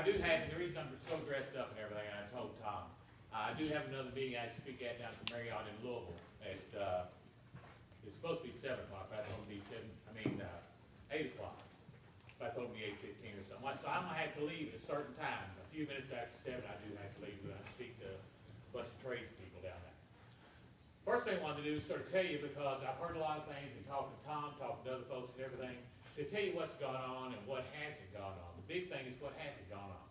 do have, and the reason I'm so dressed up and everything, I told Tom, I do have another meeting I speak at down at the Marriott in Louisville at, it's supposed to be 7 o'clock, but I told him to be 8 o'clock. But I told him to be 8:15 or something. So I'm gonna have to leave at a certain time. A few minutes after 7, I do have to leave when I speak to a bunch of tradespeople down there. First thing I wanted to do is sort of tell you, because I've heard a lot of things and talked to Tom, talked to other folks and everything, to tell you what's gone on and what hasn't gone on. The big thing is what hasn't gone on.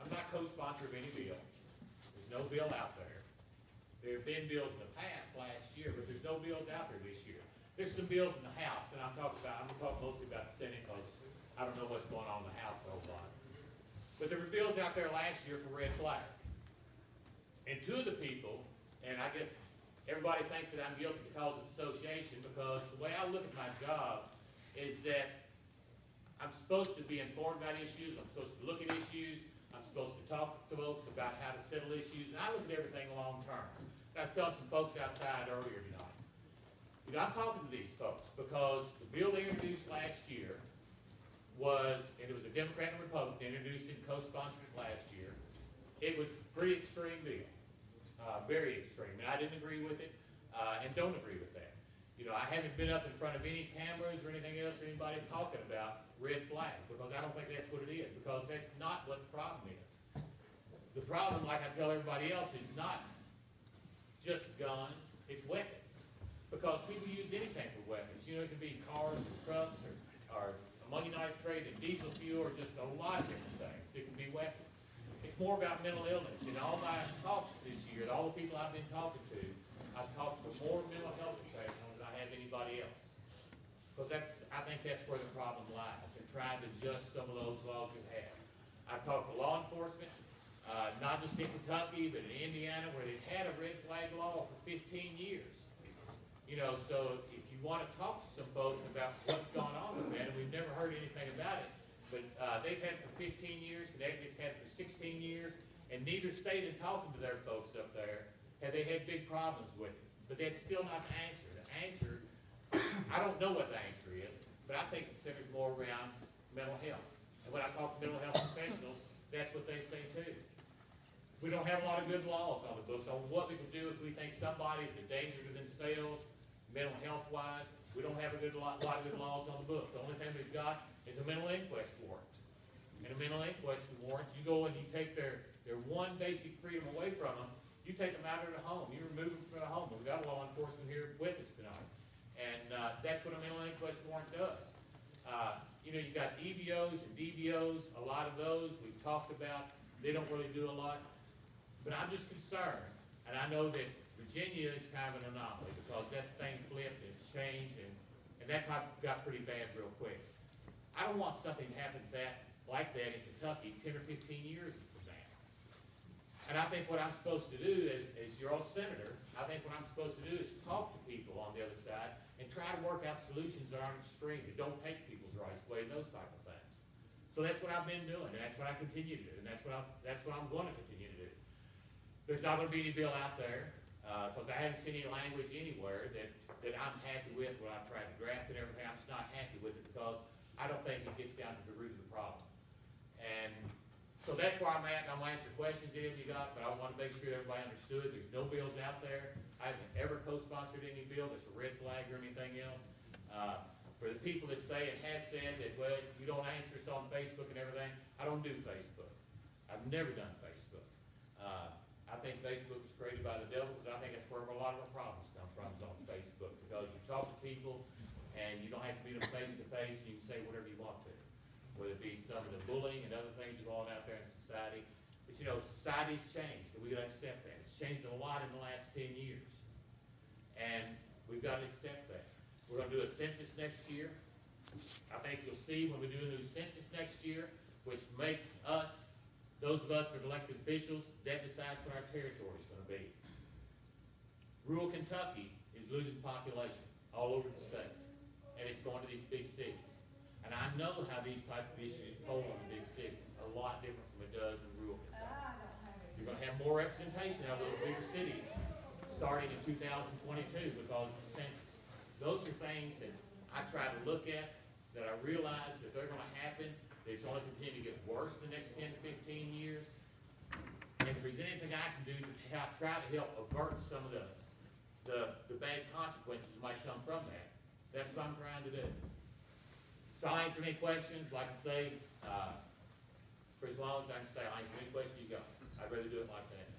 I'm not co-sponsor of any bill. There's no bill out there. There have been bills in the past last year, but there's no bills out there this year. There's some bills in the House, and I'm going to talk mostly about the Senate because I don't know what's going on in the House a whole lot. But there were bills out there last year for red flag. And two of the people, and I guess everybody thinks that I'm guilty because of association, because the way I look at my job is that I'm supposed to be informed about issues, I'm supposed to look at issues, I'm supposed to talk to folks about how to settle issues, and I look at everything long term. I was telling some folks outside earlier tonight. You know, I'm talking to these folks because the bill they introduced last year was, and it was a Democrat and Republican introduced it and co-sponsored it last year. It was a pretty extreme bill, very extreme, and I didn't agree with it, and don't agree with that. You know, I haven't been up in front of any cameras or anything else or anybody talking about red flag, because I don't think that's what it is, because that's not what the problem is. The problem, like I tell everybody else, is not just guns, it's weapons. Because people use anything for weapons. You know, it can be cars or trucks or money knife trade and diesel fuel or just a lot of different things. It can be weapons. It's more about mental illness. In all my talks this year, all the people I've been talking to, I've talked to more mental health professionals than I have anybody else. Because I think that's where the problem lies, in trying to adjust some of those laws we have. I've talked to law enforcement, not just in Kentucky, but in Indiana, where they've had a red flag law for 15 years. You know, so if you want to talk to some folks about what's gone on with that, and we've never heard anything about it, but they've had it for 15 years, Connecticut's had it for 16 years, and neither state in talking to their folks up there have they had big problems with it. But that's still not the answer. The answer, I don't know what the answer is, but I think it centers more around mental health. And when I talk to mental health professionals, that's what they say too. We don't have a lot of good laws on the books on what we can do if we think somebody's a danger to themselves, mental health wise. We don't have a lot of good laws on the book. The only thing we've got is a mental inquest warrant. And a mental inquest warrant, you go and you take their one basic freedom away from them, you take them out of the home, you remove them from the home. We've got law enforcement here with us tonight. And that's what a mental inquest warrant does. You know, you've got EBOs and DBOs, a lot of those we've talked about. They don't really do a lot. But I'm just concerned, and I know that Virginia is kind of an anomaly because that thing flipped, it's changed, and that got pretty bad real quick. I don't want something to happen like that in Kentucky 10 or 15 years from now. And I think what I'm supposed to do as your old senator, I think what I'm supposed to do is talk to people on the other side and try to work out solutions that aren't extreme, that don't take people's rights away, and those type of things. So that's what I've been doing, and that's what I continue to do, and that's what I'm going to continue to do. There's not going to be any bill out there, because I haven't seen any language anywhere that I'm happy with when I've tried to draft and everything. I'm just not happy with it because I don't think it gets down to the root of the problem. And so that's where I'm at, and I'm going to answer questions any of you got, but I want to make sure everybody understood there's no bills out there. I haven't ever co-sponsored any bill that's a red flag or anything else. For the people that say and have said that, well, you don't answer us on Facebook and everything, I don't do Facebook. I've never done Facebook. I think Facebook was created by the devil because I think that's where a lot of our problems come from, is on Facebook, because you talk to people and you don't have to meet them face to face and you can say whatever you want to, whether it be some of the bullying and other things that go on out there in society. But you know, society's changed and we got to accept that. It's changed a lot in the last 10 years. And we've got to accept that. We're going to do a census next year. I think you'll see when we do a new census next year, which makes us, those of us that are elected officials, that decides what our territory is going to be. Rural Kentucky is losing population all over the state, and it's going to these big cities. And I know how these type of issues poll in the big cities, a lot different from it does in rural Kentucky. You're going to have more representation out of those bigger cities starting in 2022 because of the census. Those are things that I try to look at, that I realize that they're going to happen, it's only continue to get worse the next 10 to 15 years. And if there's anything I can do to try to help avert some of the bad consequences that might come from that, that's what I'm trying to do. So I'll answer any questions, like I say, for as long as I can stay, I'll answer any questions you got. I'd rather do it like that.